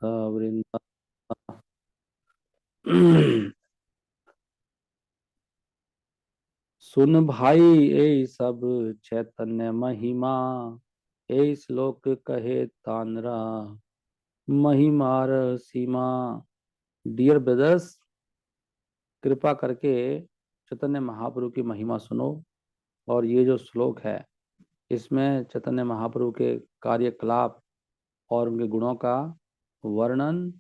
वृंदा। सुन भाई ए सब चैतन्य महिमा, ए श्लोक कहे तानरा महिमार सीमा। डियर ब्रदर्स, कृपा करके चैतन्य महाप्रभु की महिमा सुनो। और ये जो श्लोक है, इसमें चैतन्य महाप्रभु के कार्यकलाप और उनके गुणों का वर्णन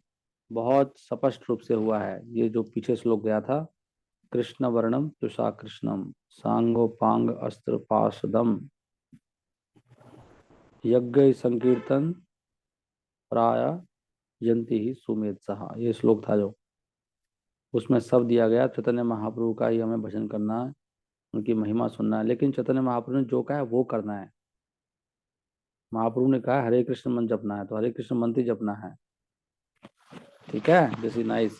बहुत स्पष्ट रूप से हुआ है। ये जो पीछे श्लोक गया था, कृष्ण वर्णम तुषा कृष्णम सांगोपांग अस्त्र पाशदम यज्ञ संकीर्तन प्राय यंती ही सुमेध सहा, ये श्लोक था जो उसमें सब दिया गया। चैतन्य महाप्रभु का ही हमें भजन करना है, उनकी महिमा सुनना है, लेकिन चैतन्य महाप्रभु ने जो कहा है वो करना है। महाप्रभु ने कहा हरे कृष्ण मंत्र जपना है, तो हरे कृष्ण मंत्र ही जपना है। ठीक है, दिस इज नाइस।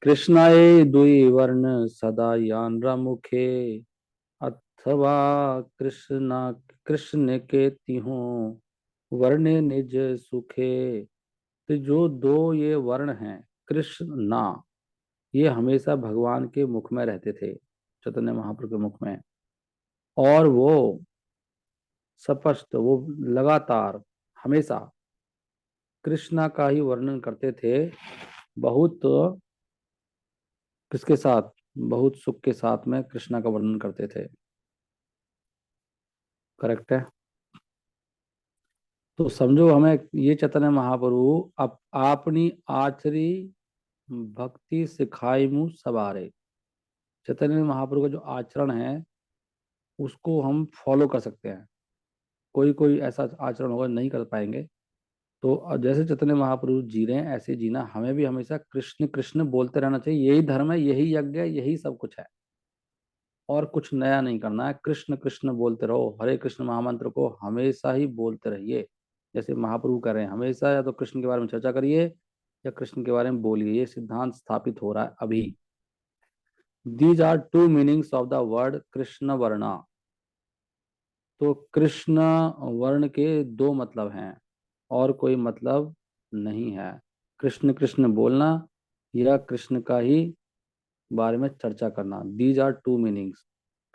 कृष्णाय दुई वर्ण सदा यान मुखे, अथवा कृष्णा कृष्ण के तिहों वर्णे निज सुखे। तो जो दो ये वर्ण हैं, कृष्ण ना, ये हमेशा भगवान के मुख में रहते थे, चैतन्य महाप्रभु के मुख में। और वो स्पष्ट, वो लगातार हमेशा कृष्णा का ही वर्णन करते थे। बहुत किसके साथ? बहुत सुख के साथ में कृष्णा का वर्णन करते थे। करेक्ट है। तो समझो, हमें ये चैतन्य महाप्रभु अब अपनी आचरी भक्ति सिखाई मुँह सवारे। चैतन्य महाप्रभु का जो आचरण है उसको हम फॉलो कर सकते हैं। कोई कोई ऐसा आचरण होगा नहीं कर पाएंगे। तो जैसे चैतन्य महाप्रभु जी रहे हैं ऐसे जीना, हमें भी हमेशा कृष्ण कृष्ण बोलते रहना चाहिए। यही धर्म है, यही यज्ञ है, यही सब कुछ है। और कुछ नया नहीं करना है, कृष्ण कृष्ण बोलते रहो। हरे कृष्ण महामंत्र को हमेशा ही बोलते रहिए। जैसे महाप्रभु कर रहे हैं, हमेशा या तो कृष्ण के बारे में चर्चा करिए या कृष्ण के बारे में बोलिए। ये सिद्धांत स्थापित हो रहा है अभी। These are two meanings of the word krishna varna. तो कृष्ण वर्ण के दो मतलब हैं, और कोई मतलब नहीं है। कृष्ण कृष्ण बोलना या कृष्ण का ही बारे में चर्चा करना। These are two meanings.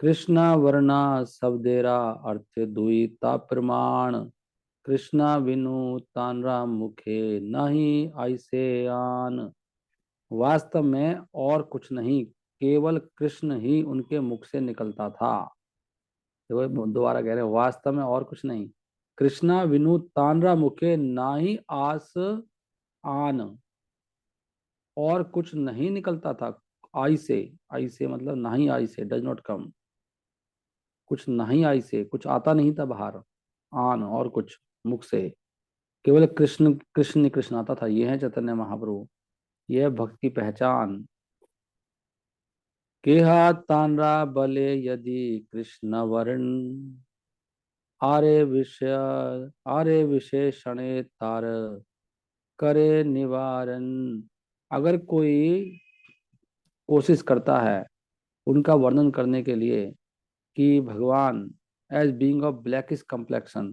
कृष्णा वर्णा शब्देरा अर्थ द्वैता प्रमाण। कृष्णा विनु तानरा मुखे नहीं ऐसे आन। वास्तव में और कुछ नहीं, केवल कृष्ण ही उनके मुख से निकलता था। देखो दोबारा कह रहे हैं, वास्तव में और कुछ नहीं, कृष्णा विनु तानरा मुखे नाही आस आन। और कुछ नहीं निकलता था आई से। आई से मतलब नहीं, आई से डज नॉट कम। कुछ नहीं आई से, कुछ आता नहीं था बाहर। आन और कुछ मुख से, केवल कृष्ण कृष्ण कृष्ण आता था। ये है चैतन्य महाप्रभु, ये है भक्ति की पहचान। केहा तानरा बले यदि कृष्ण वर्ण, आरे विशेषणे तार करे निवारण। अगर कोई कोशिश करता है उनका वर्णन करने के लिए कि भगवान as being of blackish complexion,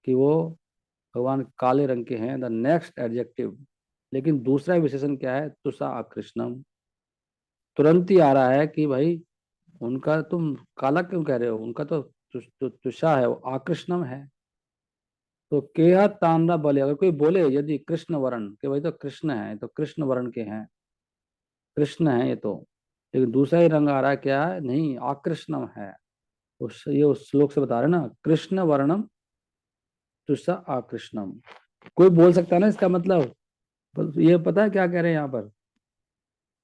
कि वो भगवान काले रंग के हैं, द नेक्स्ट एडजेक्टिव। लेकिन दूसरा विशेषण क्या है? तुषा अकृष्णम। तुरंत ही आ रहा है कि भाई उनका तुम काला क्यों कह रहे हो, उनका तो तुषा है, वो आकृष्णम है। तो केहा तांडा बले, अगर कोई बोले यदि कृष्ण वर्ण के, भाई तो कृष्ण है, तो कृष्ण वर्ण के हैं, कृष्ण है ये तो। लेकिन दूसरा ही रंग आ रहा है, क्या है? नहीं, आकृष्णम है। ये उस श्लोक से बता रहे ना, कृष्ण वर्णम तुषा आकृष्णम। कोई बोल सकता है ना इसका मतलब। ये पता है क्या कह रहे हैं यहाँ पर?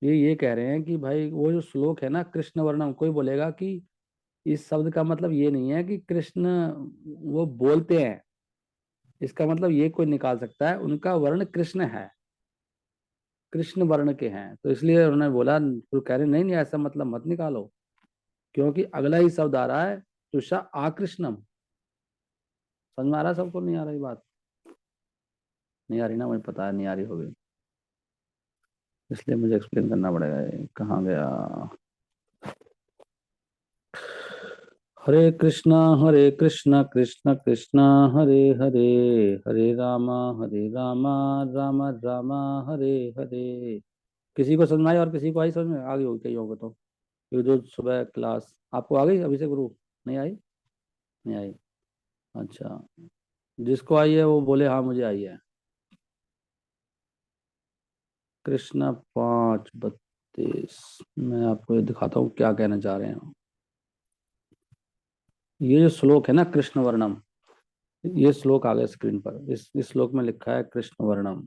ये कह रहे हैं कि भाई वो जो श्लोक है ना कृष्ण वर्णम, कोई बोलेगा कि इस शब्द का मतलब ये नहीं है कि कृष्ण वो बोलते हैं। इसका मतलब ये कोई निकाल सकता है, उनका वर्ण कृष्ण है, कृष्ण वर्ण के हैं। तो इसलिए उन्होंने बोला, तो कह रहे नहीं नहीं ऐसा मतलब मत निकालो, क्योंकि अगला ही शब्द आ रहा है तुषा आकृष्णम। समझ में आ रहा है सबको? नहीं आ रही बात? नहीं आ रही ना? मुझे पता है नहीं आ रही होगी, इसलिए मुझे एक्सप्लेन करना पड़ेगा। ये कहाँ गया? हरे कृष्णा कृष्ण कृष्णा हरे हरे, हरे रामा राम राम हरे हरे। किसी को समझ में आई और किसी को आई समझ में? आ गई होगी कई होगा तो। ये जो सुबह क्लास आपको आ गई अभिषेक गुरु? नहीं आई? नहीं आई? अच्छा, जिसको आई है वो बोले हाँ मुझे आई है। कृष्ण 5:32। मैं आपको ये दिखाता हूँ क्या कहना चाह रहे हैं। ये जो श्लोक है ना कृष्ण वर्णम, ये श्लोक आ गया स्क्रीन पर। इस श्लोक में लिखा है कृष्ण वर्णम।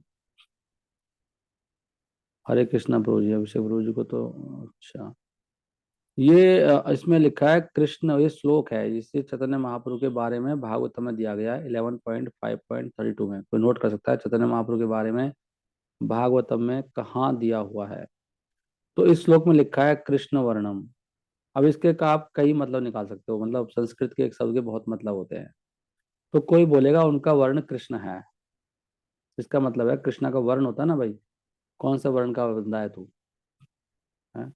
हरे कृष्णा प्रभु जी, अभिषेक प्रभु जी को तो अच्छा। ये इसमें लिखा है कृष्ण, ये श्लोक है जिससे चैतन्य महाप्रभु के बारे में भागवत में दिया गया है 11.5.32 में। कोई नोट कर सकता है चैतन्य महाप्रभु के बारे में भागवतम में कहाँ दिया हुआ है? तो इस श्लोक में लिखा है कृष्ण वर्णम। अब इसके का आप कई मतलब निकाल सकते हो, मतलब संस्कृत के एक शब्द के बहुत मतलब होते हैं। तो कोई बोलेगा उनका वर्ण कृष्ण है, इसका मतलब है कृष्णा का वर्ण होता है ना भाई, कौन सा वर्ण का बंदा है तू, है?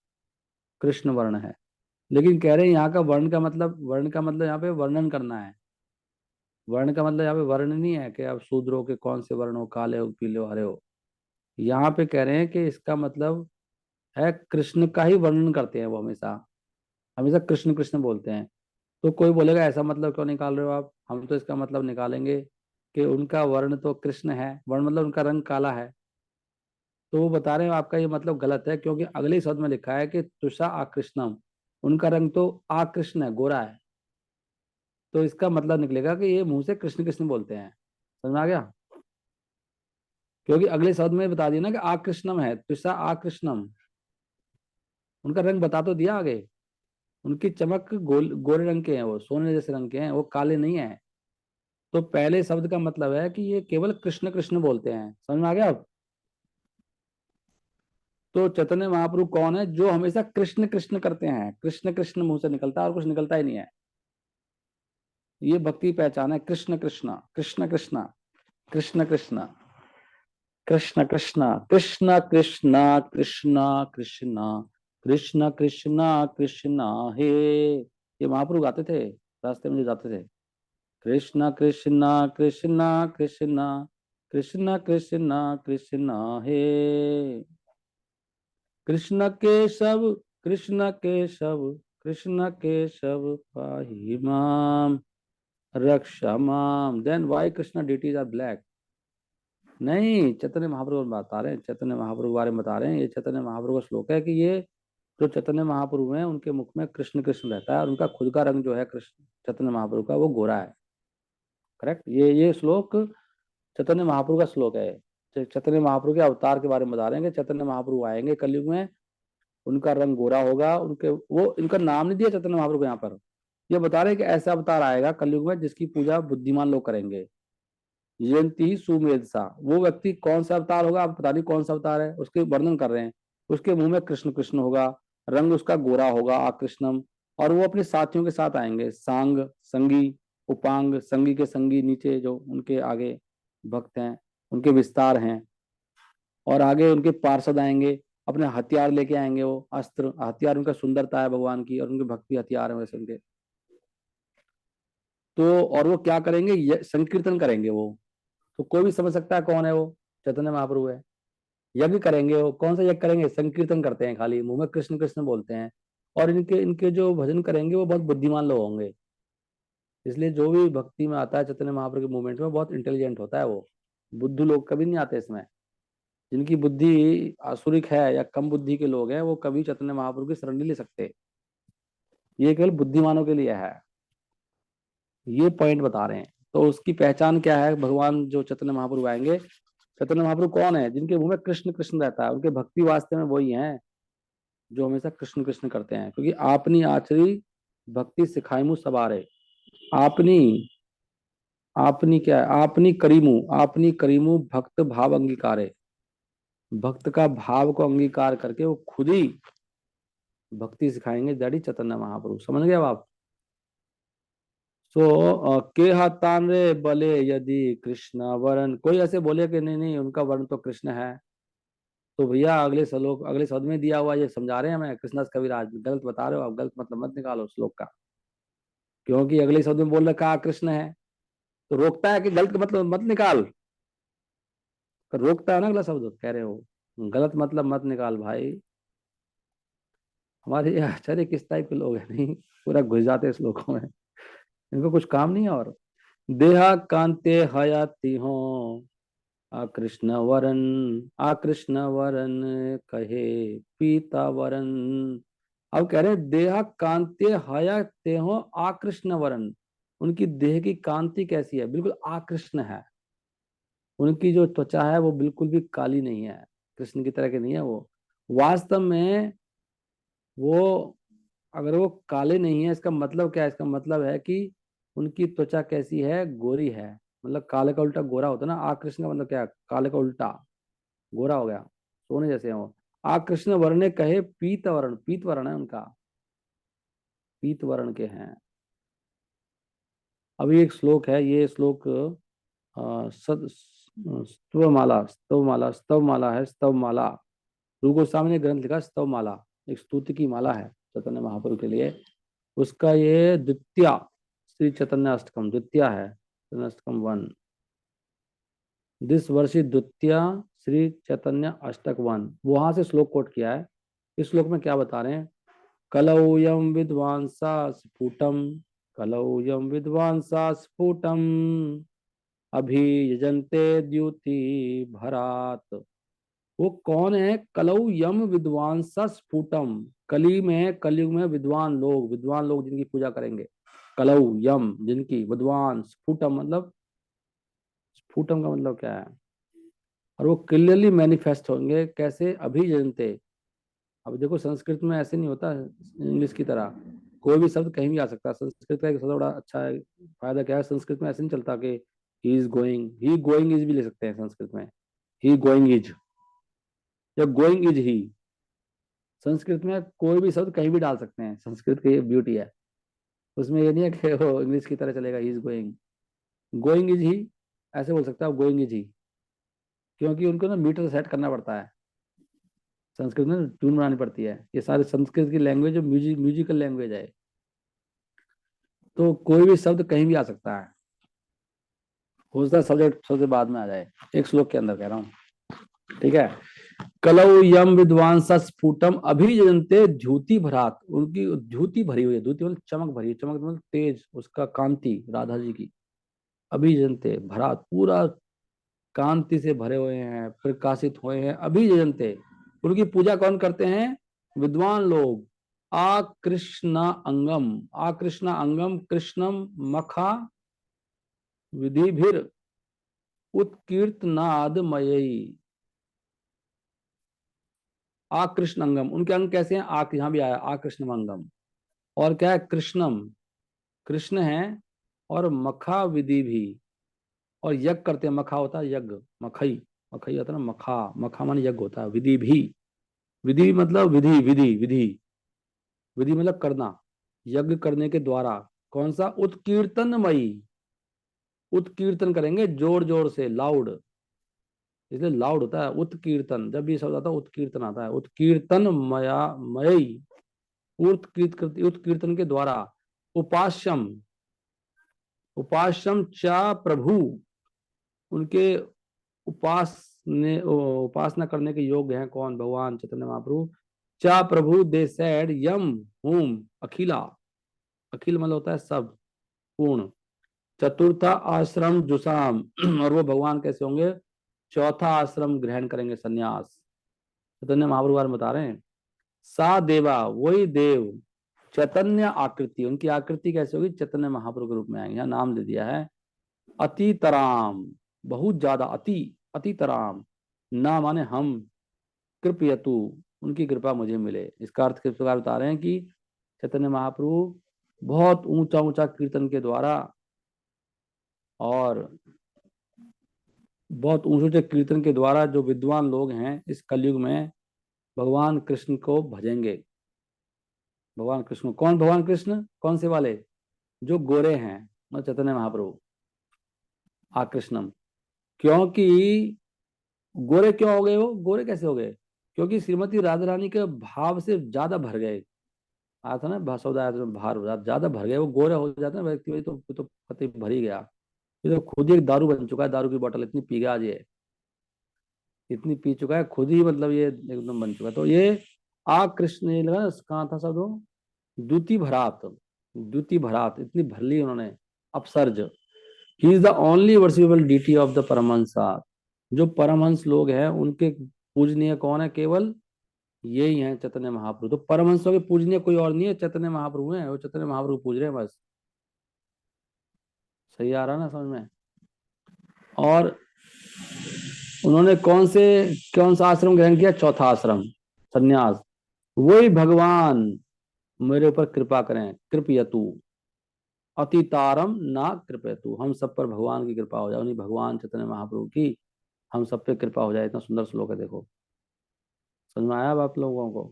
कृष्ण वर्ण है। लेकिन कह रहे हैं यहाँ का वर्ण का मतलब, वर्ण का मतलब यहाँ पे वर्णन करना है। वर्ण का मतलब यहाँ पे वर्ण नहीं है कि आप शूद्र हो के कौन से वर्ण हो, काले हो, पीले हो, हरे हो। यहाँ पे कह रहे हैं कि इसका मतलब है कृष्ण का ही वर्णन करते हैं वो, हमेशा हमेशा कृष्ण कृष्ण बोलते हैं। तो कोई बोलेगा ऐसा मतलब क्यों निकाल रहे हो आप? हम तो इसका मतलब निकालेंगे कि उनका वर्ण तो कृष्ण है, वर्ण मतलब उनका रंग काला है। तो वो बता रहे हैं आपका ये मतलब गलत है, क्योंकि अगले शब्द में लिखा है कि तुषा आकृष्णम, उनका रंग तो आकृष्ण है, गोरा है। तो इसका मतलब निकलेगा कि ये मुंह से कृष्ण कृष्ण बोलते हैं। समझ में आ गया? क्योंकि अगले शब्द में बता दिया ना कि आकृष्णम है, तुषा आकृष्णम। उनका रंग बता तो दिया आगे। उनकी चमक गोरे रंग के हैं, वो सोने जैसे रंग के हैं, वो काले नहीं है। तो पहले शब्द का मतलब है कि ये केवल कृष्ण कृष्ण बोलते हैं। समझ में आ गया अब? तो चैतन्य महाप्रभु कौन है? जो हमेशा कृष्ण कृष्ण करते हैं, कृष्ण कृष्ण मुंह से निकलता है और कुछ निकलता ही नहीं है। ये भक्ति पहचान है, कृष्ण कृष्ण कृष्ण कृष्ण कृष्ण कृष्ण कृष्ण कृष्ण कृष्ण कृष्ण कृष्ण कृष्ण कृष्ण कृष्ण कृष्ण हे। ये महाप्रभु गाते थे, रास्ते में जो जाते थे। कृष्ण कृष्ण कृष्ण कृष्ण कृष्ण कृष्ण कृष्ण हे। कृष्ण केशव कृष्ण केशव कृष्ण केशव पाहि माम रक्षा माम। Then why Krishna deities are black? नहीं, चैतन्य महाप्रभु बता रहे हैं, चैतन्य महाप्रभु के बारे में बता रहे हैं। ये चैतन्य महाप्रभु का श्लोक है कि ये जो चैतन्य महाप्रभु हैं उनके मुख में कृष्ण कृष्ण रहता है, और उनका खुद का रंग जो है कृष्ण चैतन्य महाप्रभु का वो गोरा है। करेक्ट। ये श्लोक चैतन्य महाप्रभु का श्लोक है। चैतन्य महाप्रभु के अवतार के बारे में बता रहे हैं कि चैतन्य महाप्रभु आएंगे कलयुग में, उनका रंग गोरा होगा। उनके वो इनका नाम नहीं दिया चैतन्य महाप्रभु को यहाँ पर। ये बता रहे हैं कि ऐसा अवतार आएगा कलयुग में जिसकी पूजा बुद्धिमान लोग करेंगे। जयंती सुमेध सा, वो व्यक्ति कौन सा अवतार होगा आप पता नहीं कौन सा अवतार है, उसके वर्णन कर रहे हैं। उसके मुंह में कृष्ण कृष्ण होगा, रंग उसका गोरा होगा आकृष्णम। और वो अपने साथियों के साथ आएंगे, सांग संगी उपांग, संगी के संगी नीचे जो उनके आगे भक्त हैं, उनके विस्तार हैं। और आगे उनके पार्षद आएंगे, अपने हथियार लेके आएंगे, वो अस्त्र हथियार उनका सुंदरता है भगवान की, और उनके भक्ति हथियार है वैसे उनके। तो और वो क्या करेंगे? संकीर्तन करेंगे वो। तो कोई भी समझ सकता है कौन है वो? चैतन्य महाप्रभु है। यज्ञ करेंगे, वो कौन सा यज्ञ करेंगे? संकीर्तन करते हैं, खाली मुंह में कृष्ण कृष्ण बोलते हैं। और इनके इनके जो भजन करेंगे वो बहुत बुद्धिमान लोग होंगे। इसलिए जो भी भक्ति में आता है चैतन्य महाप्रभु के मूवमेंट में बहुत इंटेलिजेंट होता है वो। बुद्धू लोग कभी नहीं आते इसमें। जिनकी बुद्धि आसुरिक है या कम बुद्धि के लोग हैं वो कभी चैतन्य महाप्रभु की शरण नहीं ले सकते। ये केवल बुद्धिमानों के लिए है। ये पॉइंट बता रहे हैं। तो उसकी पहचान क्या है? भगवान जो चैतन्य महाप्रभु आएंगे, चैतन्य महाप्रभु कौन है? जिनके मुंह में कृष्ण कृष्ण रहता है, उनके भक्ति वास्ते में वही हैं जो हमेशा कृष्ण कृष्ण करते हैं। क्योंकि आपनी आचरी भक्ति सिखाईमु सवारे। आपनी आपनी क्या है? आपनी करीमु भक्त भाव अंगीकारे। भक्त का भाव को अंगीकार करके वो खुद ही भक्ति सिखाएंगे, दैट चैतन्य महाप्रभु। समझ गए अब आप? के हाथान रे बले यदि कृष्ण वरण, कोई ऐसे बोले कि नहीं नहीं उनका वर्ण तो कृष्ण है, तो भैया अगले श्लोक अगले शब्द में दिया हुआ ये समझा रहे हैं हमें कृष्णदास कविराज, गलत बता रहे हो आप, गलत मतलब मत निकालो श्लोक का। क्योंकि अगले शब्द में बोल रखा कृष्ण है, तो रोकता है कि गलत मतलब मत निकाल, तो रोकता है ना अगला शब्द, कह रहे हो गलत मतलब मत निकाल भाई। हमारे ये आचार्य किस टाइप के लोग हैं, नहीं पूरा घुस जाते हैं श्लोकों में, इनको कुछ काम नहीं है। और देहा कांते हयाति हो आकृष्ण वरन कहे पीता वरन। अब कह रहे हैं देहा कांते हयाते हो आकृष्ण वरन, उनकी देह की कांति कैसी है, बिल्कुल आकृष्ण है। उनकी जो त्वचा है वो बिल्कुल भी काली नहीं है, कृष्ण की तरह की नहीं है वो। वास्तव में वो, अगर वो काले नहीं है, इसका मतलब क्या है, इसका मतलब है कि उनकी त्वचा कैसी है, गोरी है। मतलब काले का उल्टा गोरा होता है ना, आकृष्ण का मतलब क्या है, काले का उल्टा गोरा हो गया, सोने जैसे हैं वो। आकृष्ण वर्ण कहे पीत वर्ण, पीत वर्ण है उनका, पीत वर्ण के हैं। अभी एक श्लोक है, ये श्लोक स्तवमाला है, स्तवमाला। रूप गोस्वामी ने ग्रंथ लिखा स्तवमाला, एक स्तुति की माला है चैतन्य महाप्रभु के लिए। उसका ये द्वितीय श्री चैतन्य अष्टकम द्वितीय है, चैतन्य अष्टकम 1। दिस वर्षी द्वितीय श्री चैतन्य अष्टक 1, वहां से श्लोक कोट किया है। इस श्लोक में क्या बता रहे हैं, कलौयम विद्वांसा स्फुटम, कलौयम विद्वांसा स्फुटम अभियजन्ते द्युति भरात। वो कौन है, कलौ यम विद्वांसा स्फुटम, कली में कलयुग में विद्वान लोग जिनकी पूजा करेंगे। कलौ यम जिनकी, विद्वान, स्फुटम मतलब, स्फुटम का मतलब क्या है, और वो क्लियरली मैनिफेस्ट होंगे कैसे, अभिजनते। अब देखो संस्कृत में ऐसे नहीं होता इंग्लिश की तरह, कोई भी शब्द कहीं भी आ सकता है। संस्कृत का एक सबसे बड़ा अच्छा है, फायदा क्या है, संस्कृत में ऐसे नहीं चलता कि ही गोइंग इज भी ले सकते हैं संस्कृत में, ही गोइंग इज या गोइंग इज ही। संस्कृत में कोई भी शब्द कहीं भी डाल सकते हैं, संस्कृत की ये ब्यूटी है। उसमें ये नहीं है कि वो इंग्लिश की तरह चलेगा, he is going, going is he ऐसे बोल सकता है, गोइंग इज ही। क्योंकि उनको ना मीटर सेट करना पड़ता है, संस्कृत में ट्यून बनानी पड़ती है। ये सारे संस्कृत की लैंग्वेज म्यूजिकल लैंग्वेज है, तो कोई भी शब्द कहीं भी आ सकता है। हो सकता है सब्जेक्ट सबसे बाद में आ जाए, एक श्लोक के अंदर कह रहा हूँ, ठीक है। कलौ यम विद्वांसा स्फुटम अभिजनते द्युति भरात, उनकी द्युति भरी हुई है, द्युति मतलब चमक भरी, चमक मतलब तेज, उसका कांति राधा जी की। अभिजनते भरात, पूरा कांति से भरे हुए हैं, प्रकाशित हुए हैं। अभिजनते, उनकी पूजा कौन करते हैं, विद्वान लोग। आकृष्ण अंगम कृष्णम मखा विधिभिर उत्कीर्तनादमयी। आकृष्ण अंगम, उनके अंग कैसे हैं, आक यहां भी आया आकृष्ण अंगम, और क्या है, कृष्णम, कृष्ण है, और मखा विधि भी, और यज्ञ करते हैं, मखा होता है यज्ञ, मखई, मखई होता है ना, मखा, मखा मान यज्ञ होता है, विधि भी, विधि मतलब विधि विधि विधि, विधि मतलब करना, यज्ञ करने के द्वारा। कौन सा, उत्कीर्तनमयी, उत्कीर्तन करेंगे जोर जोर से, लाउड, इसलिए लाउड होता है उत्कीर्तन। जब भी शब्द आता है उत्कीर्तन आता है, उत्कीर्तन मया मयी, उत्कीर्तन के द्वारा। उपास्यम, उपास्यम चा प्रभु, उनके उपासना करने के योग्य हैं कौन, भगवान चैतन्य महाप्रभु। चा प्रभु दे सेड यम हुम अखिला, अखिल मतलब होता है सब, पूर्ण। चतुर्था आश्रम जुसाम और वो भगवान कैसे होंगे, चौथा आश्रम ग्रहण करेंगे, सन्यास। चैतन्य महाप्रभु बारे में बता रहे हैं। सा देवा, वही देव, चैतन्य आकृति, उनकी आकृति कैसे होगी, चैतन्य महाप्रभु के रूप में आएंगे, यहाँ नाम दे दिया है। अतितराम, बहुत ज्यादा, अति, अतितराम, ना माने हम, कृपयतु, उनकी कृपा मुझे मिले। इसका अर्थ किस प्रकार बता रहे हैं कि चैतन्य महाप्रभु बहुत ऊंचा ऊंचा कीर्तन के द्वारा, और बहुत ऊंचे ऊंचे कीर्तन के द्वारा जो विद्वान लोग हैं इस कलयुग में भगवान कृष्ण को भजेंगे। भगवान कृष्ण कौन, भगवान कृष्ण कौन से वाले, जो गोरे हैं, मतलब चैतन्य महाप्रभु, आकृष्णम। क्योंकि गोरे क्यों हो गए, वो गोरे कैसे हो गए, क्योंकि श्रीमती राधा रानी के भाव से ज्यादा भर गए, आया था ना, भाषौदा आया था, ज्यादा भर गए, वो गोरे हो जाते हैं व्यक्ति, वही तो पति भर ही गया। ये तो खुद ही एक दारू बन चुका है, दारू की बोतल इतनी पी गया आज ये, इतनी पी चुका है खुद ही, मतलब ये एकदम बन चुका है। तो ये आ कृष्ण, ये लगा कहाँ था सब वो, द्युति भरात, द्युति भरात इतनी भर ली उन्होंने, अपसर्ज। He is the only worshipable deity of the Paramahamsa. जो परमहंस लोग हैं उनके पूजनीय कौन है, केवल यही है चैतन्य महाप्रभु। तो परमहंसों के पूजनीय कोई और नहीं है, चैतन्य महाप्रभु है, वो चैतन्य महाप्रभु पूज रहे हैं बस। सही आ रहा ना समझ में। और उन्होंने कौन सा आश्रम ग्रहण किया, चौथा आश्रम, सन्यास। वही भगवान मेरे ऊपर कृपा करें, कृपयतु, अतितारम ना कृपयतु, हम सब पर भगवान की कृपा हो जाए, उन्हीं भगवान चैतन्य महाप्रभु की हम सब पे कृपा हो जाए। इतना सुंदर श्लोक है, देखो समझ में आया अब आप लोगों को।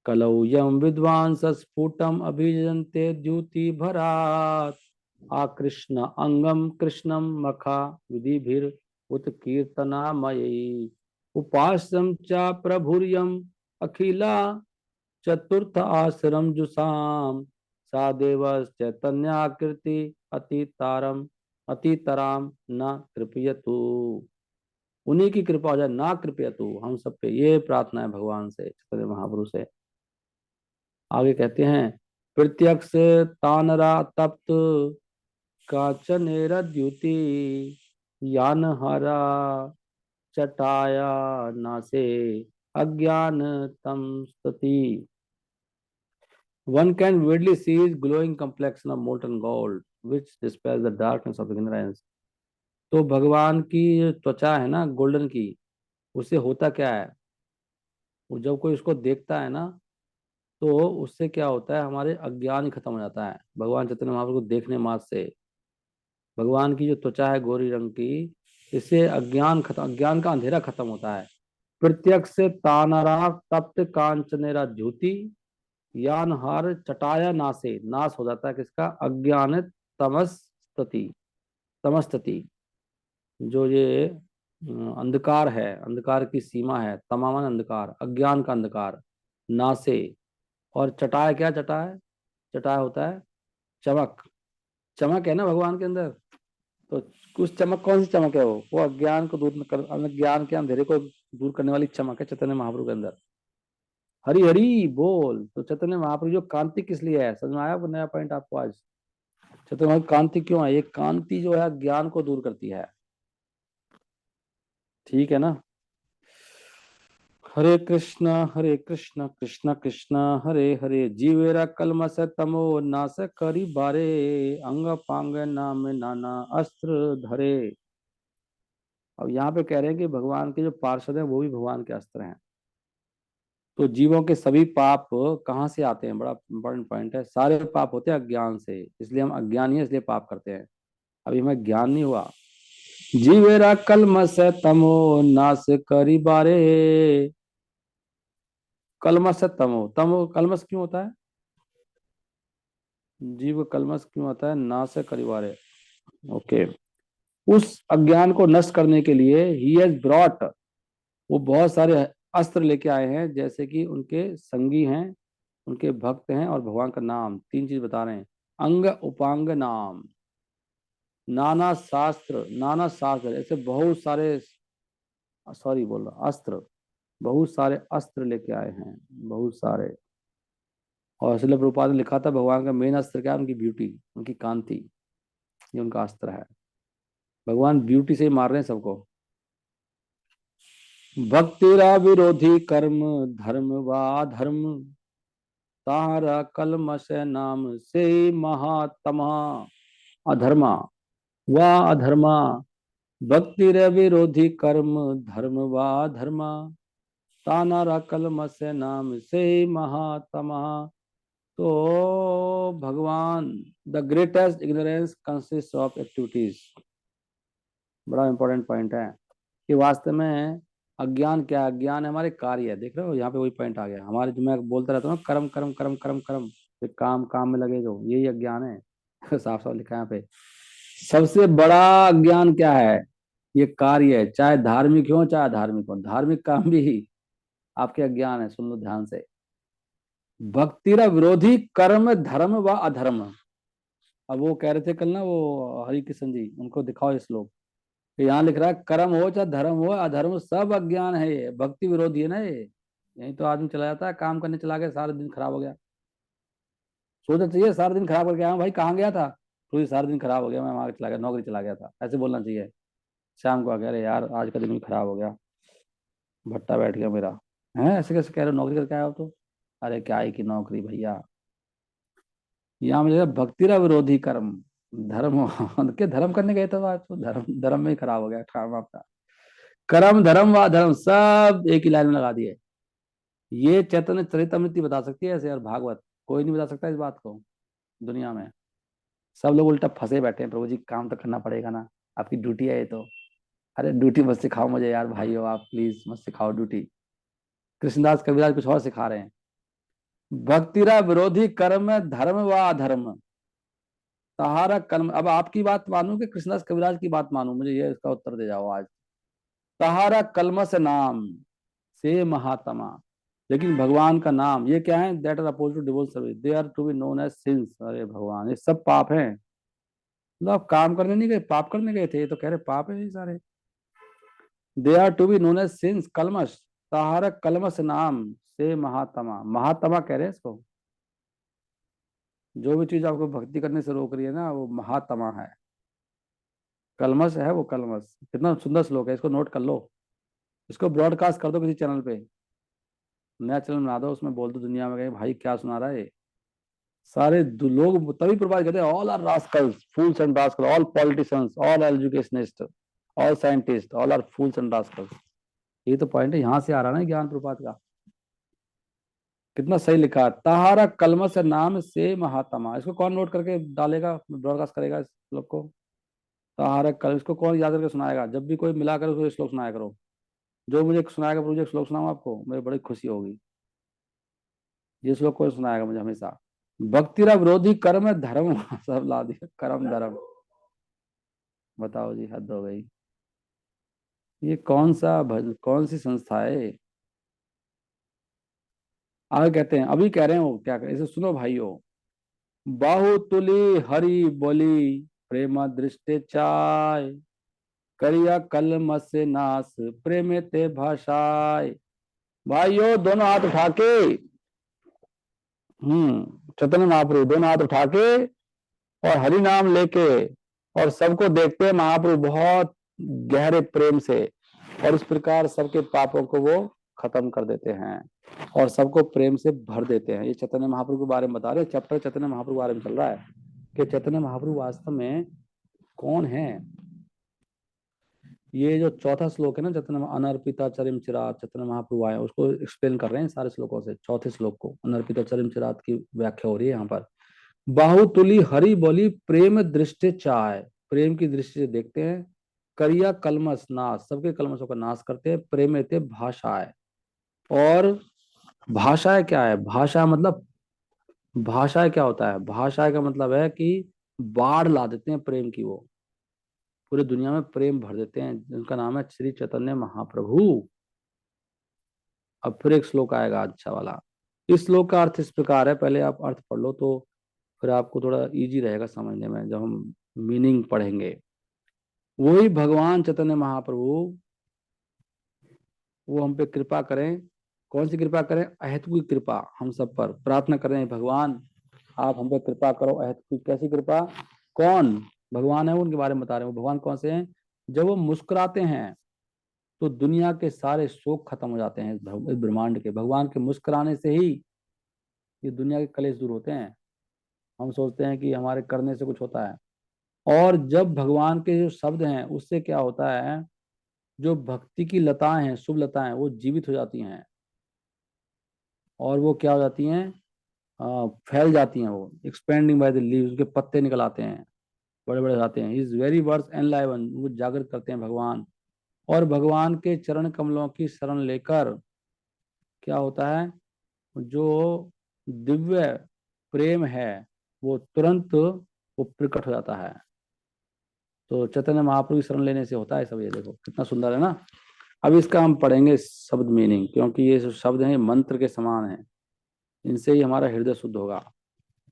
कलौ यम विद्वांस स्फुटम अभिजन्ते द्युति भरात, आकृष्ण अंगम कृष्णम मखा विधिभिर उत्कीर्तनामयी, उपास्यम च प्रभुर्यम अखिला चतुर्थ आश्रम जुषाम, सा देव चैतन्याकृति अतितारम अतितराम न कृपयतु। उन्हीं की कृपा हो जाए, ना कृपयतु, हम सब पे, ये प्रार्थना है भगवान से, चैतन्य महाप्रभु से। आगे कहते हैं, प्रत्यक्ष तानरा तप्त कांचनेर द्युति, यान हरा चटाया नासे अज्ञान तम स्तति। One can vividly see his glowing complexion of molten gold, which dispels the darkness of ignorance. तो भगवान की जो त्वचा है ना गोल्डन की, उससे होता क्या है, वो जब कोई उसको देखता है ना, तो उससे क्या होता है, हमारे अज्ञान ही खत्म हो जाता है। भगवान चैतन्य महाप्रभु को देखने मात्र से, भगवान की जो त्वचा है गोरी रंग की, इससे अज्ञान खत्म, अज्ञान का अंधेरा खत्म होता है। प्रत्यक्ष से तानरा तप्त कांचनेरा ज्योति, यान हार चटाया नासे, नाश हो जाता है किसका, अज्ञान तमस्तति, तमस्तति, जो ये अंधकार है, अंधकार की सीमा है, तमाम अंधकार, अज्ञान का अंधकार नासे। और चटाया, क्या चटाया, चटाया होता है चमक, चमक है ना भगवान के अंदर। तो कुछ चमक, कौन सी चमक है, वो अज्ञान को दूर कर, अज्ञान के अंधेरे को दूर करने वाली चमक है चैतन्य महाप्रभु के अंदर। हरि हरि बोल। तो चैतन्य महाप्रभु जो कांति किस लिए है, समझ में आया नया पॉइंट आपको आज। चैतन्य महाप्रभु कांति क्यों है, ये कांति जो है ज्ञान को दूर करती है, ठीक है ना। हरे कृष्ण कृष्ण कृष्ण हरे हरे, जीवेरा कलमस तमो नास करी बारे, अंग पांग नाम नाना अस्त्र धरे। अब यहाँ पे कह रहे हैं कि भगवान के जो पार्षद हैं वो भी भगवान के अस्त्र हैं। तो जीवों के सभी पाप कहाँ से आते हैं, बड़ा इंपॉर्टेंट पॉइंट है। सारे पाप होते हैं अज्ञान से, इसलिए हम अज्ञानी है, इसलिए पाप करते हैं। अभी हमें ज्ञान नहीं हुआ। जीवेरा कलमस तमो नास करी बारे, कलमस तमो, तमो कलमस क्यों होता है, जीव कलमस क्यों होता है, नास करी बारे। ओके, उस अज्ञान को नष्ट करने के लिए ही हैज ब्रॉट, वो बहुत सारे अस्त्र लेके आए हैं, जैसे कि उनके संगी हैं, उनके भक्त हैं, और भगवान का नाम, तीन चीज बता रहे हैं। अंग उपांग नाम, नाना शास्त्र, नाना शास्त्र, ऐसे बहुत सारे, सॉरी बोल रहा, अस्त्र, बहुत सारे अस्त्र लेके आए हैं, बहुत सारे। और इसलिए प्रभुपाद ने लिखा था भगवान का मेन अस्त्र क्या है, उनकी ब्यूटी, उनकी कांति, ये उनका अस्त्र है। भगवान ब्यूटी से ही मार रहे हैं सबको। भक्तिरा विरोधी कर्म, धर्म वा धर्म, तारा कलमश नाम से महात्मा, अधर्मा वा अधर्मा, भक्ति रे विरोधी कर्म, धर्म वा धर्मा, तानारा कलमश नाम से महात्मा। तो भगवान, the greatest ignorance consist of activities, बड़ा इंपॉर्टेंट पॉइंट है कि वास्तव में अज्ञान क्या है, अज्ञान है हमारे कार्य है। देख रहे हो यहाँ पे वही पॉइंट आ गया हमारे, जो मैं बोलता रहता हूँ ना, कर्म कर्म कर्म कर्म कर्म, फिर काम काम में लगे जो, यही अज्ञान है। साफ साफ लिखा है यहाँ पे। सबसे बड़ा अज्ञान क्या है, ये कार्य है, चाहे धार्मिक हो चाहे अधार्मिक हो, धार्मिक काम भी आपके अज्ञान है, सुन लो ध्यान से। भक्तिरा विरोधी कर्म धर्म व अधर्म। अब वो कह रहे थे कल ना, वो हरि किशन जी, उनको दिखाओ ये श्लोक। तो यहाँ लिख रहा है कर्म हो चाहे धर्म हो, अधर्म सब अज्ञान है, ये भक्ति विरोधी है ना ये। यही तो आदमी चला जाता है, काम करने चला गया, सारा दिन खराब हो गया। सोचना चाहिए सारा दिन खराब करके आया हूँ, भाई कहाँ गया था? तो ये सारा दिन खराब हो गया, मैं वहां चला गया, नौकरी चला गया था, ऐसे बोलना चाहिए। शाम को आ गया, अरे यार आज का दिन भी खराब हो गया, भट्टा बैठ गया मेरा। है ऐसे कैसे कह रहे हो, नौकरी करके आया हो तो? अरे क्या ही की नौकरी भैया। यहाँ मुझे भक्तिरा विरोधी कर्म धर्म के धर्म करने गए थे तो आज तो धर्म धर्म में ही खराब हो गया काम आपका। कर्म धर्म व धर्म सब एक ही लाइन में लगा दिए। ये चैतन्य चरितमृति बता सकती है ऐसे, और भागवत कोई नहीं बता सकता इस बात को दुनिया में। सब लोग उल्टा फंसे बैठे हैं, प्रभु जी काम तो करना पड़ेगा ना, आपकी ड्यूटी है ये तो। अरे ड्यूटी मत सिखाओ मुझे यार, भाई हो आप, प्लीज मत सिखाओ ड्यूटी। कृष्णदास कविराज कुछ और सिखा रहे हैं। भक्तिरा विरोधी कर्म धर्म व अधर्म, सहारा कर्म। अब आपकी बात मानूं कि कृष्णदास कविराज की बात मानूं, मुझे ये इसका उत्तर दे जाओ आज। सहारा कलमस नाम से महात्मा, लेकिन भगवान का नाम ये क्या है? That are oppose to divorce service, they are to be known as since. अरे भगवान, ये सब पाप हैं। मतलब आप काम करने नहीं गए, पाप करने गए थे, ये तो कह रहे पाप है ये सारे। They are to be known as sins कलमश, सहारा कलमस नाम से महात्मा। महात्मा कह रहे हैं इसको। जो भी चीज आपको भक्ति करने से रोक रही है ना, वो महात्मा है। कलमश है वो, कलमश। कितना सुंदर श्लोक है, इसको नोट कर लो। इसको ब्रॉडकास्ट कर दो किसी चैनल पे, नया चैनल बना दो, उसमें बोल दो दुनिया में गए भाई क्या सुना रहा है ये। सारे लोग तभी प्रभावित कहते हैं, all are rascals fools and rascal, all politicians, all educationist, all scientist, all are fools and rascals. ये तो पॉइंट है, यहाँ से आ रहा है ना ज्ञान प्रपात का। कितना सही लिखा है, तहारा कलमस नाम से महात्मा। इसको कौन नोट करके डालेगा, ब्रॉडकास्ट करेगा इस श्लोक को? तहारा कल, इसको कौन याद करके सुनाएगा? जब भी कोई मिला कर उसको ये श्लोक सुनाया करो। जो मुझे सुनाएगा, मुझे श्लोक सुनाऊं आपको, मुझे बड़ी खुशी होगी। ये श्लोक कौन सुनाएगा मुझे हमेशा? भक्तिरा विरोधी कर्म धर्म सब ला दिया, कर्म धर्म। बताओ जी, हद हो गई। ये कौन सा कौन सी संस्था है? आगे कहते हैं, अभी कह रहे हैं वो क्या करें, इसे सुनो भाइयों। बाहुतुली हरि बोली, प्रेम दृष्टि चाय, करिया कलम से नास, प्रेम ते भाषाय। भाइयों दोनों हाथ उठा के, चैतन्य महाप्रभु दोनों हाथ उठा के और हरि नाम लेके, और सबको देखते हैं महाप्रभु बहुत गहरे प्रेम से, और इस प्रकार सबके पापों को वो खत्म कर देते हैं और सबको प्रेम से भर देते हैं। ये चैतन्य महाप्रभु के बारे में बता रहे हैं, चैप्टर चैतन्य महाप्रभु के बारे में चल रहा है कि चैतन्य महाप्रभु वास्तव में कौन है। ये जो चौथा श्लोक है ना, चैतन्य अनर्पिता चरिम चिरात, चैतन्य महाप्रभु आए, उसको एक्सप्लेन कर रहे हैं सारे श्लोकों से। चौथे श्लोक को अनर्पिता चरिम चिरात की व्याख्या हो रही है यहाँ पर। बाहुतुली हरि बोली, प्रेम दृष्टि चाय, प्रेम की दृष्टि से देखते हैं। करिया कलमस नाश, सबके कलमसों का नाश करते हैं। प्रेम ते भाषाएं, और भाषाएं क्या है? भाषा मतलब, भाषाएं क्या होता है? भाषाएं का मतलब है कि बाढ़ ला देते हैं प्रेम की, वो पूरी दुनिया में प्रेम भर देते हैं। उनका नाम है श्री चैतन्य महाप्रभु। अब फिर एक श्लोक आएगा अच्छा वाला। इस श्लोक का अर्थ इस प्रकार है, पहले आप अर्थ पढ़ लो तो फिर आपको थोड़ा इजी रहेगा समझने में जब हम मीनिंग पढ़ेंगे। वही भगवान चैतन्य महाप्रभु, वो हम पे कृपा करें। कौन सी कृपा करें? अहेतु की कृपा हम सब पर प्रार्थना करें, भगवान आप हम पे कृपा करो। अहेतु की कैसी कृपा? कौन भगवान है उनके बारे में बता रहे हैं। वो भगवान कौन से हैं? जब वो मुस्कुराते हैं तो दुनिया के सारे शोक खत्म हो जाते हैं। इस ब्रह्मांड के भगवान के मुस्कुराने से ही ये दुनिया के कलेश दूर होते हैं। हम सोचते हैं कि हमारे करने से कुछ होता है, और जब भगवान के जो शब्द हैं उससे क्या होता है, जो भक्ति की लताएं हैं, शुभ लताएं, वो जीवित हो जाती हैं, और वो क्या हो जाती हैं, फैल जाती हैं। वो एक्सपेंडिंग बाय द लीव्स, उनके पत्ते निकल आते हैं, बड़े बड़े आते हैं। इज वेरी वर्ड्स एनलाइवन, वो जागृत करते हैं भगवान। और भगवान के चरण कमलों की शरण लेकर क्या होता है, जो दिव्य प्रेम है वो तुरंत वो प्रकट हो जाता है। तो चैतन्य महाप्रभु की शरण लेने से होता है सब। ये देखो कितना सुंदर है ना। अब इसका हम पढ़ेंगे शब्द मीनिंग, क्योंकि ये जो शब्द हैं ये मंत्र के समान है। इनसे ही हमारा हृदय शुद्ध होगा।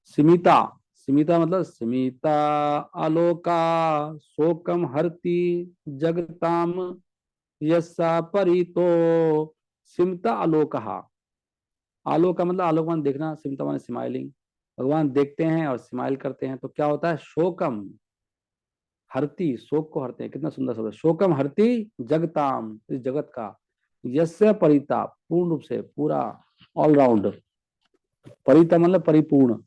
स्मिता, स्मिता मतलब स्मिता आलोका शोकम हरति जगताम यस्सा परितो स्मिता आलोकहा। आलोक का मतलब आलोकमान देखना, स्मिता माने स्माइलिंग। भगवान देखते हैं और स्माइल करते हैं तो क्या होता है, शोकम हरती, शोक को हरते हैं। कितना सुंदर शब्द है, शोकम हरती जगताम, इस जगत का, यस्य परिता पूर्ण रूप से, पूरा ऑलराउंड, परिता मतलब परिपूर्ण।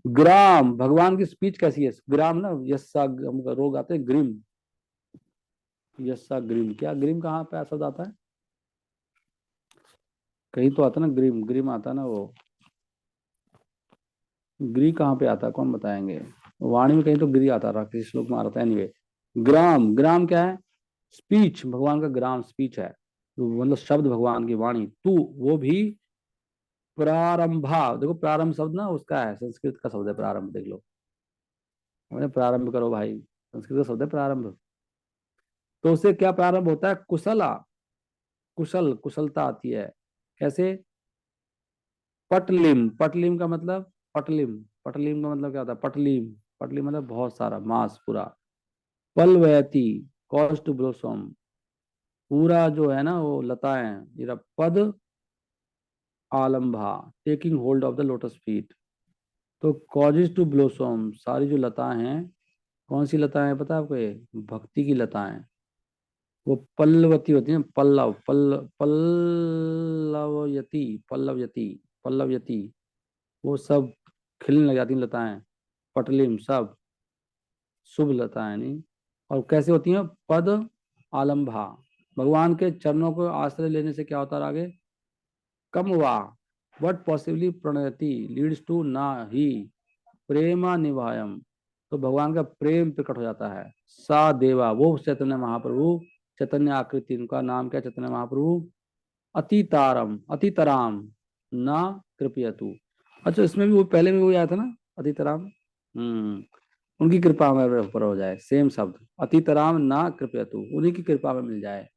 ग्राम, भगवान की स्पीच कैसी है, ग्राम ना, यस्सा रोग आते हैं ग्रीम, यस्सा ग्रीम, क्या ग्रीम कहाँ पे शब्द आता है, कहीं तो आता ना ग्रीम, ग्रीम आता ना वो, ग्री कहाँ पे आता है कौन बताएंगे, वाणी में कहीं तो ग्री आता रहा, किसी श्लोक में आ रहा था। एनीवे, ग्राम, ग्राम क्या है, स्पीच, भगवान का ग्राम स्पीच है, तो मतलब शब्द भगवान की वाणी, तू वो भी प्रारंभा, देखो प्रारंभ शब्द ना उसका है, संस्कृत का शब्द है प्रारंभ, देख लो, मैंने प्रारंभ करो भाई, संस्कृत का शब्द है प्रारंभ। तो उससे क्या प्रारंभ होता है, कुशला, कुशल, कुशलता आती है। कैसे, पटलिम, पटलिम का मतलब, पटलिम, पटलिम का मतलब क्या होता है, पटलिम, पटलिम मतलब बहुत सारा मास पूरा। पलवयती, कॉज टू ब्लोसम, पूरा जो है ना वो लताएं, मेरा पद आलम्भा, taking hold of the lotus feet. तो कॉजेज टू ब्लोसम, सारी जो लताएं हैं, कौन सी लताएं हैं पता है आपको, ये भक्ति की लताएं, वो पल्लवती होती हैं, पल्लव, पल्लवयती, पल्लवयती, पल्लवयती, वो सब खिलने लग जाती हैं लताएं, पटलिम सब शुभ लताएं नहीं। और कैसे होती हैं, पद आलम्भा, भगवान के चरणों को आश्रय लेने से क्या होता है आगे, कम वा, वट पॉसिबली प्रणयति लीड्स टू ना ही प्रेमा निभायम, तो भगवान का प्रेम प्रकट हो जाता है। सा देवा, वो चैतन्य महाप्रभु, चैतन्य आकृति, उनका नाम क्या, चैतन्य महाप्रभु, अतितारम, अतितराम ना कृपयतु। अच्छा, इसमें भी वो पहले में वही आया था ना, अतितराम, उनकी कृपा मेरे ऊपर हो जाए, सेम शब्द, अतितराम ना कृपयतु, उन्हीं की कृपा में मिल जाए।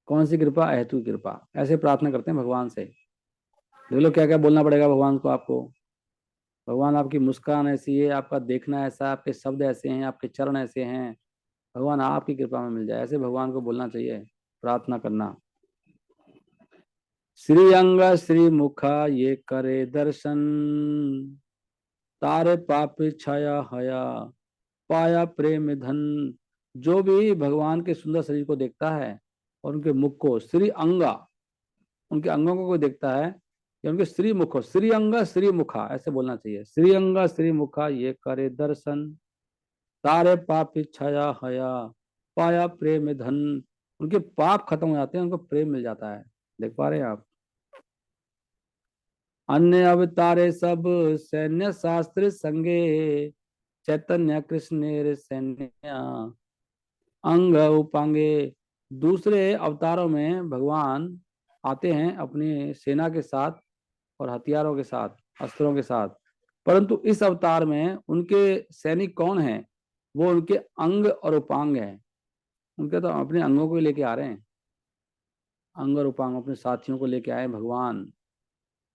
कौन सी कृपा, अहेतु कृपा, ऐसे प्रार्थना करते हैं भगवान से। देख लो क्या क्या बोलना पड़ेगा भगवान को आपको, भगवान आपकी मुस्कान ऐसी है, आपका देखना ऐसा, आपके शब्द ऐसे हैं, आपके चरण ऐसे हैं, भगवान आपकी कृपा में मिल जाए, ऐसे भगवान को बोलना चाहिए, प्रार्थना करना। श्री अंग श्री मुखा ये करे दर्शन, तारे पाप छाया हया पाया प्रेम धन। जो भी भगवान के सुंदर शरीर को देखता है और उनके मुख को, श्री अंगा, उनके अंगों को कोई देखता है, या उनके श्री मुख हो, श्री अंगा श्री मुखा ऐसे बोलना चाहिए, श्री अंगा श्री मुखा ये करे दर्शन, तारे पाप छाया हया पाया प्रेम धन। उनके पाप खत्म हो जाते हैं, उनको प्रेम मिल जाता है। देख पा रहे हैं आप, अन्य अवतारे सब सैन्य शास्त्र संगे, चैतन्य कृष्ण सैन्य अंग उपांगे। दूसरे अवतारों में भगवान आते हैं अपनी सेना के साथ और हथियारों के साथ, अस्त्रों के साथ, परंतु इस अवतार में उनके सैनिक कौन हैं, वो उनके अंग और उपांग हैं। उनके तो अपने अंगों को ही लेके आ रहे हैं, अंग और उपांग अपने साथियों को लेके आए भगवान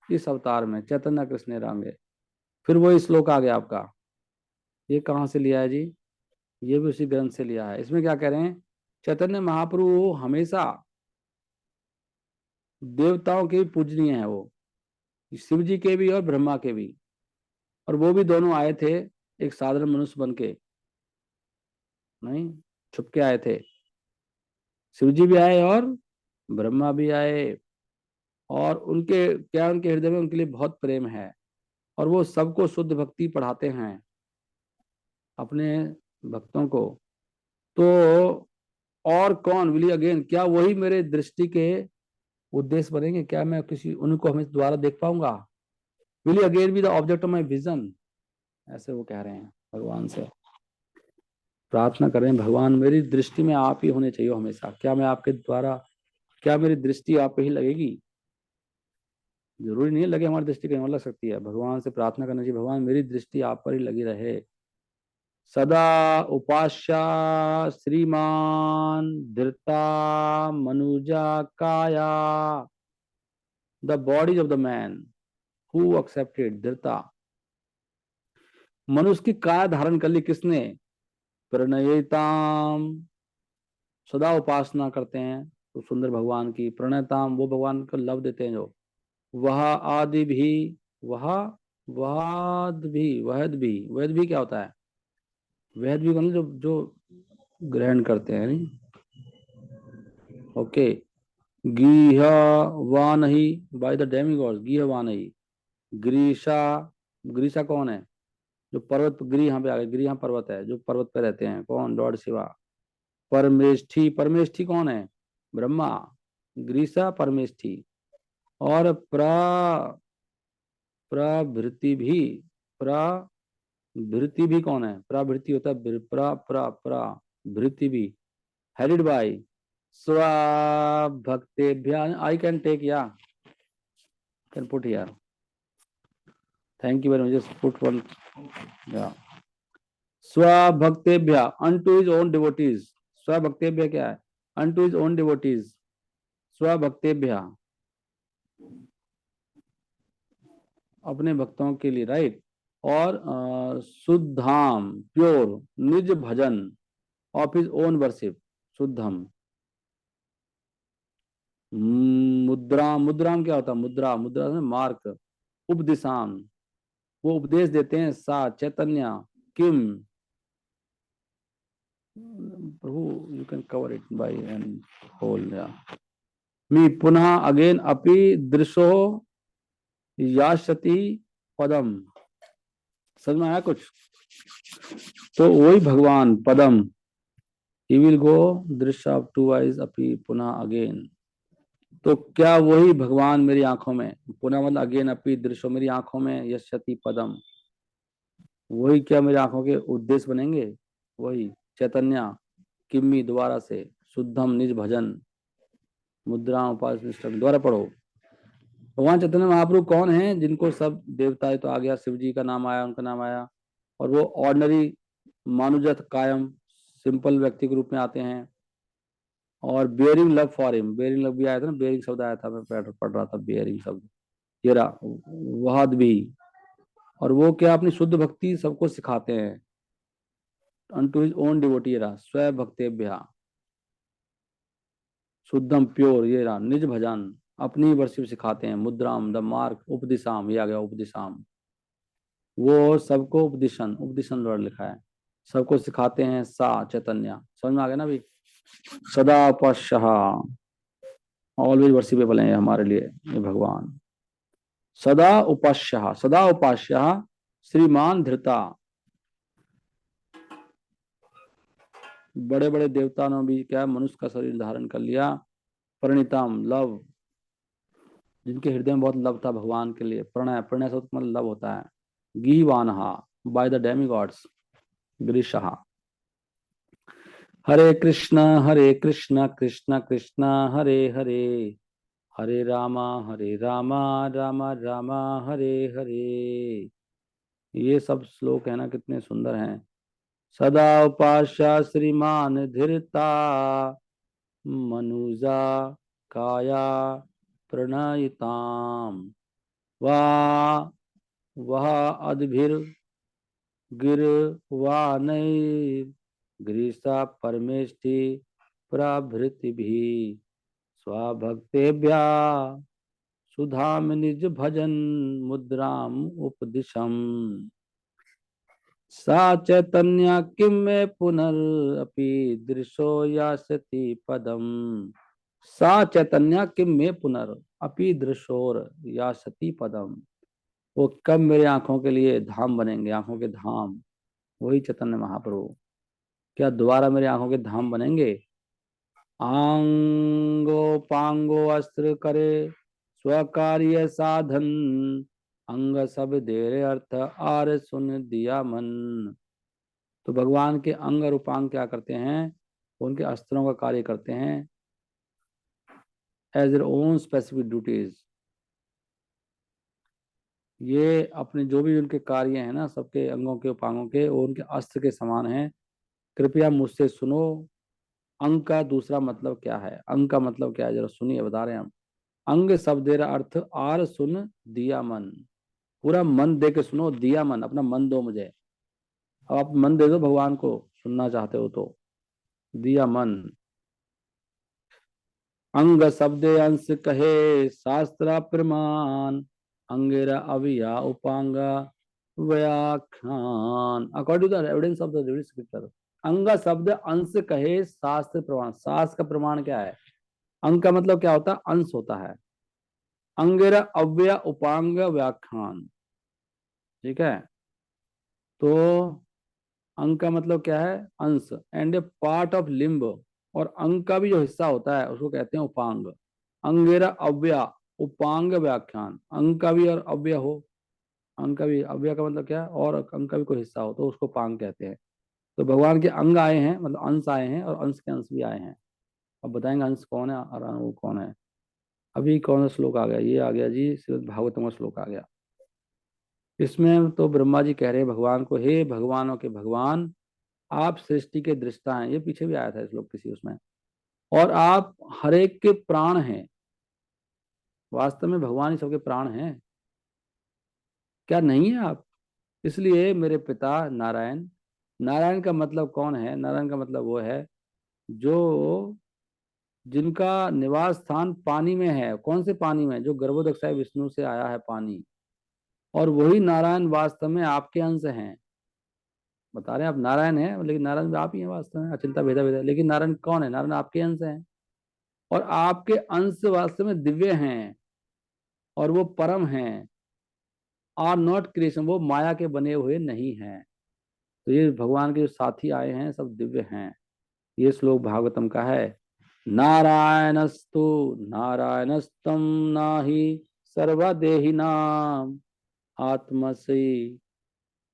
इस अवतार में, चैतन्य कृष्ण रंगे। फिर वही श्लोक आ गया आपका, ये कहाँ से लिया है जी, ये भी उसी ग्रंथ से लिया है। इसमें क्या कह रहे हैं, चैतन्य महाप्रभु हमेशा देवताओं के भी पूजनीय है, वो शिव जी के भी और ब्रह्मा के भी, और वो भी दोनों आए थे एक साधारण मनुष्य बन के, नहीं, छुप के आए थे, शिव जी भी आए और ब्रह्मा भी आए। और उनके क्या, उनके हृदय में उनके लिए बहुत प्रेम है, और वो सबको शुद्ध भक्ति पढ़ाते हैं अपने भक्तों को। तो और कौन विल अगेन, क्या वही मेरे दृष्टि के उद्देश्य बनेंगे, क्या मैं किसी उनको हमें दोबारा देख पाऊंगा, will again be the object of my vision, ऐसे वो कह रहे हैं भगवान से, प्रार्थना करें, भगवान मेरी दृष्टि में आप ही होने चाहिए हमेशा, क्या मैं आपके द्वारा, क्या मेरी दृष्टि आप पे ही लगेगी, जरूरी नहीं है लगे हमारी दृष्टि कहीं और लग सकती है, भगवान से प्रार्थना करना चाहिए, भगवान मेरी दृष्टि आप पर ही लगी रहे। सदा उपास्या श्रीमान धृता मनुजा काया, the bodies of the man who accepted धृता। मनुष्य की काया धारण कर ली किसने? प्रणयताम, सदा उपासना करते हैं तो सुंदर भगवान की। प्रणयताम, वो भगवान को लव देते हैं जो। वह आदि भी, वह वाद भी, वहद भी, वहद भी क्या होता है? वहद भी मतलब जो जो ग्रहण करते हैं, नहीं? ओके। गीहवानहि, बाय द डेमिगॉड्स, गीहवानहि। ग्रीषा, ग्रीषा कौन है? जो पर्वत, गिरी यहाँ पे आ गए, गिरी यहाँ पर्वत है, जो पर्वत पे रहते हैं, कौन? लॉर्ड शिवा। परमेष्ठी, परमेष्ठी कौन है? ब्रह्मा। ग्रीसा परमेष्ठी। और प्रभृति भी, प्रभृति भी कौन है? प्रभृति होता है भृति भी, हेडेड बाय स्वभक्तेभ्य। I can take, yeah can put here. Thank you very much, just put one, yeah. स्वभक्तेभ्य, अनटू हिज ओन डिवोटीज। स्वभक्तेभ्य क्या है? Unto his own devotees. स्वभक्तेभ्य, अपने भक्तों के लिए, राइट। और शुद्धाम, प्योर, निज भजन ऑफ हिज ओन वर्शिप, शुद्धम। मुद्राम, मुद्राम क्या होता है? मुद्रा, मुद्रा मार्क। उपदिशाम, वो उपदेश देते हैं। सा चैतन्य, किम, प्रभु, you can cover it by and whole, yeah. मी पुनः, अगेन, अपि दृशो याशति पदम। समझ में आया कुछ? तो वही भगवान पदम, ही विल गो दृश्य ऑफ टू आइज अपि पुनः अगेन। तो क्या वही भगवान मेरी आंखों में, पुनः मतलब अगेन, अपि दृश्य, मेरी आंखों में, यशति पदम, वही क्या मेरी आंखों के उद्देश्य बनेंगे? वही चैतन्य, किम्मी, दोबारा से, शुद्धम, निज भजन, मुद्रा उपास, दोबारा पढ़ो। भगवान चैतन्य महाप्रभु कौन है? जिनको सब देवता, तो आ गया, शिव जी का नाम आया, उनका नाम आया, और वो ऑर्डिनरी मानुजत कायम सिंपल व्यक्ति के रूप में आते हैं। और bearing love for him, bearing love भी आया था ना, बेयरिंग शब्द आया था, मैं पढ़ रहा था बेयरिंग शब्द, ये रहा वहाद भी। और वो क्या, अपनी शुद्ध भक्ति सबको सिखाते हैं। अनटू हिज ओन डिवोटी, ये रहा स्व भक्तेभ्य, शुद्धम, प्योर, ये रहा निज भजन, अपनी वर्षिप सिखाते हैं। मुद्राम, द मार्क, उपदिशाम, ये आ गया उपदिशाम, वो सबको उपदिशन, उपदिशन वर्ड लिखा है, सबको सिखाते हैं। सा चैतन्य, समझ में आ गया ना अभी? सदा पश्य, ऑलवेज वर्शिपेबल है हमारे लिए ये भगवान। सदा उपास्य, सदा उपास्य श्रीमान धृता। बड़े बड़े देवता ने भी क्या मनुष्य का शरीर धारण कर लिया। प्रणितम, लव, जिनके हृदय में बहुत लव था भगवान के लिए। प्रणय, प्रणय से मतलब लव होता है। गीवानहा, बाय द डेमिगॉड्स। ग्रीशहा। हरे कृष्ण कृष्ण कृष्ण हरे हरे, हरे रामा रामा रामा हरे हरे। ये सब श्लोक है ना, कितने सुंदर हैं। सदा उपास्य श्रीमान धीरता, मनुजा काया प्रणयिताम। वाह, वह अद्भिर गिरवानैर ग्रीसा परमेष्टि प्रभृति भी, स्वभक्तेभ्या सुधाम निज भजन मुद्राम उपदिशम। सा चैतन्य किम में पुनरअपि दृशो यास्यति पदम। सा चैतन्य किम में पुनरअपि दृशोर यास्यति पदम। वो कब मेरे आंखों के लिए धाम बनेंगे, आंखों के धाम। वही चैतन्य महाप्रभु क्या दोबारा मेरे आंखों के धाम बनेंगे? आंगो पांगो अस्त्र करे स्वकार्य साधन, अंग सब देर अर्थ आर सुन दिया मन। तो भगवान के अंग और उपांग क्या करते हैं? उनके अस्त्रों का कार्य करते हैं as their own specific duties. ये अपने जो भी उनके कार्य हैं ना, सबके अंगों के उपांगों के, वो उनके अस्त्र के समान हैं। कृपया मुझसे सुनो। अंग का दूसरा मतलब क्या है? अंग का मतलब क्या है, जरा सुनिए, बता रहे हैं हम। अंग शब्देर अर्थ आर सुन दिया मन। पूरा मन दे के सुनो, दिया मन, अपना मन दो मुझे। अब आप मन दे दो भगवान को, सुनना चाहते हो तो। दिया मन। अंग शब्दे अंश कहे शास्त्र प्रमाण, अंगेरा अविया उपांगा व्याख्यान according to the evidence of the scripture. अंग शब्द अंश कहे शास्त्र प्रमाण। शास्त्र का प्रमाण क्या है? अंग का मतलब क्या होता है? अंश होता है। अंगेरा अव्यय उपांग व्याख्यान। ठीक है, तो अंग का मतलब क्या है? अंश। And A part of limb. और अंग का भी जो हिस्सा होता है उसको कहते हैं उपांग। अंगेरा अव्यय उपांग व्याख्यान। अंग का भी और अव्यय हो, अंग का भी, अव्यय का मतलब क्या है? और अंग का भी कोई हिस्सा हो तो उसको पांग कहते हैं। तो भगवान के अंग आए हैं, मतलब अंश आए हैं, और अंश के अंश भी आए हैं। अब बताएंगे अंश कौन है और वो कौन है। अभी कौन सा श्लोक आ गया? ये आ गया जी, श्रीमद् भागवतम का श्लोक आ गया। इसमें तो ब्रह्मा जी कह रहे हैं भगवान को, हे भगवानों के भगवान, आप सृष्टि के दृष्टा हैं। ये पीछे भी आया था इस लोग किसी उसमें। और आप हर एक के प्राण हैं। वास्तव में भगवान ही सबके प्राण हैं, क्या नहीं है आप? इसलिए मेरे पिता नारायण, नारायण का मतलब कौन है? नारायण का मतलब वो है जो, जिनका निवास स्थान पानी में है। कौन से पानी में? जो गर्भोदक विष्णु से आया है पानी। और वही नारायण वास्तव में आपके अंश हैं। बता रहे हैं आप नारायण हैं, लेकिन नारायण भी आप ही हैं वास्तव में, अचिंता भेदा भेदा। लेकिन नारायण कौन है? नारायण आपके अंश हैं। और आपके अंश वास्तव में दिव्य हैं, और वो परम हैं। आर नॉट क्रिएशन, वो माया के बने हुए नहीं हैं। तो ये भगवान के जो साथी आए हैं सब दिव्य हैं। ये श्लोक भागवतम का है। नारायणस्तु नारायणस्तम नाही सर्वदेहिनाम आत्मसि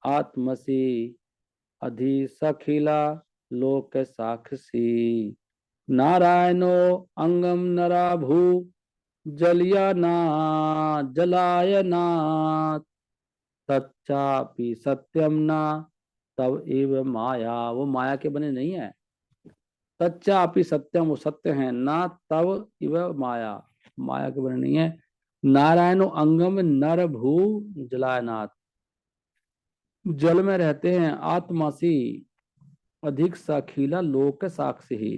आत्मसि अधिसखिला लोक साक्षी। नारायणो अंगम नरा भू जलियाना जलायना तच्चापि सत्यम ना तब एव माया। वो माया के बने नहीं है। तच्चापि सत्यम, वो सत्य है ना। तब इव माया, माया के बने नहीं है। नारायण अंगम नर भू जलायनाथ, जल में रहते हैं। आत्मासी अधिक साखीला लोक साक्षी ही,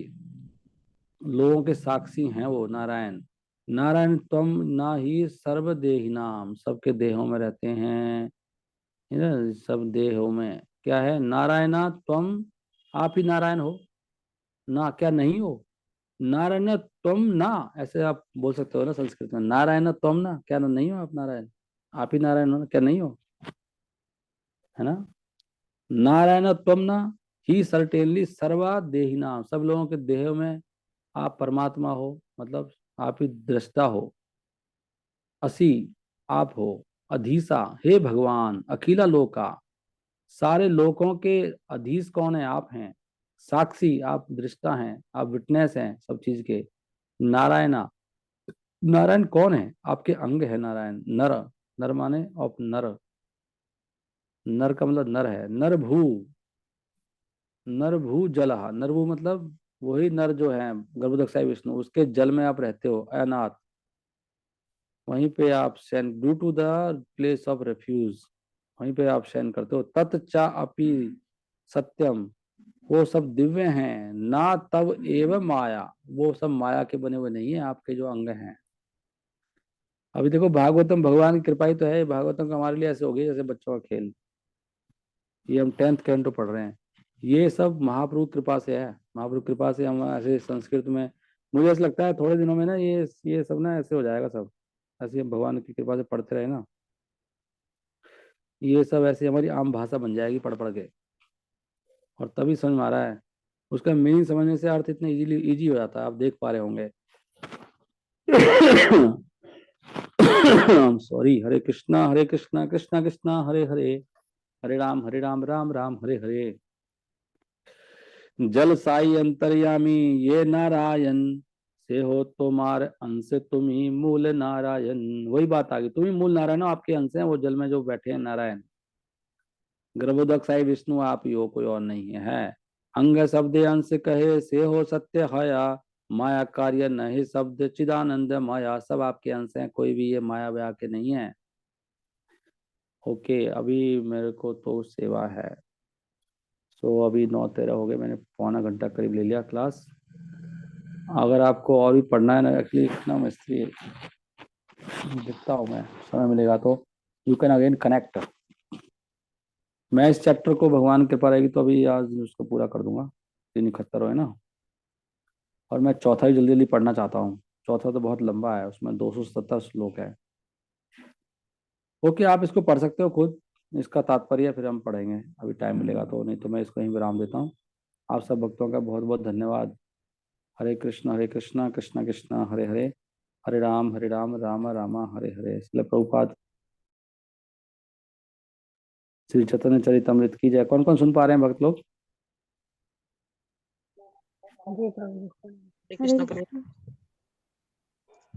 लोगों के साक्षी हैं वो नारायण। नारायण तुम ना ही सर्वदेही नाम, सबके देहों में रहते हैं। है ना? सब देहों में क्या है? नारायणा तुम, आप ही नारायण हो ना, क्या नहीं हो? नारायण तुम ना, ऐसे आप बोल सकते हो ना संस्कृत में, नारायण तुम ना, क्या नहीं हो आप नारायण? आप ही नारायण हो ना, क्या नहीं हो? है ना? नारायण तुम ना ही सर्टेनली सर्वा देही नाम, सब लोगों के देह में आप परमात्मा हो, मतलब आप ही दृष्टा हो। असी, आप हो। अधीसा, हे भगवान, अखिला लोका, सारे लोकों के अधीश कौन है? आप हैं। साक्षी, आप दृष्टा हैं, आप विटनेस हैं सब चीज के। नारायणा, नारायण कौन है? आपके अंग है नारायण। नर, नर माने ऑफ नर, नर का मतलब नर है। नरभू, नरभू जल, नरभू मतलब वही नर जो है गर्भोदक विष्णु, उसके जल में आप रहते हो अनाथ। वहीं पे आप शयन, due to the place of refuge, वहीं पे आप शयन करते हो। तत्चा अपि सत्यम, वो सब दिव्य हैं। ना तब एवं माया, वो सब माया के बने हुए नहीं है आपके जो अंग हैं। अभी देखो भागवतम, भगवान की कृपा ही तो है। भागवतम का हमारे लिए ऐसे हो गई जैसे बच्चों का खेल। ये हम 10th कैंटो पढ़ रहे हैं। ये सब महाप्रभु की कृपा से है। महाप्रभु की कृपा से हम ऐसे संस्कृत में, मुझे ऐसा लगता है थोड़े दिनों में ना ये सब ना ऐसे हो जाएगा सब। ऐसे हम भगवान की कृपा से पढ़ते रहे ना, ये सब ऐसे हमारी आम भाषा बन जाएगी पढ़ पढ़ के। और तभी समझ में आ रहा है, उसका मीनिंग समझने से अर्थ इतना इजीली इजी हो जाता है, आप देख पा रहे होंगे। सॉरी। हरे कृष्णा कृष्णा कृष्णा हरे हरे, हरे राम राम राम हरे हरे। जल साई अंतर्यामी ये नारायण, से हो तुम्हारे अंश तुम ही मूल नारायण। वही बात आ गई, तुम ही मूल नारायण हो, आपके अंश हैं वो जल में जो बैठे हैं नारायण। गर्भोदक साई विष्णु आप ही हो, कोई और नहीं है। अंग शब्द अंश कहे से हो सत्य हया, माया कार्य नहीं शब्द चिदानंद माया, सब आपके अंश हैं, कोई भी ये माया व्या के नहीं है। ओके, अभी मेरे को तो सेवा है। सो अभी 9:13 हो गए, मैंने पौना घंटा करीब ले लिया क्लास। अगर आपको और भी पढ़ना है ना, एक्चुअली इतना मिस्त्री दिखता हूँ मैं, समय मिलेगा तो यू कैन अगेन कनेक्ट। मैं इस चैप्टर को भगवान की कृपा रहेगी तो अभी आज उसको पूरा कर दूंगा, 371 है ना। और मैं चौथा ही जल्दी जल्दी पढ़ना चाहता हूँ। चौथा तो बहुत लंबा है, उसमें 270 श्लोक है। ओके, आप इसको पढ़ सकते हो खुद, इसका तात्पर्य फिर हम पढ़ेंगे, अभी टाइम मिलेगा तो, नहीं तो मैं इसको यहीं विराम देता हूँ। आप सब भक्तों का बहुत बहुत धन्यवाद। हरे कृष्णा कृष्णा कृष्णा हरे हरे, हरे राम राम राम हरे हरे। इसलिए प्रभुपाद श्री चैतन्य चरितमृत की जय। कौन कौन सुन पा रहे हैं भक्त लोग? जी प्रभु। हरे कृष्ण प्रभु।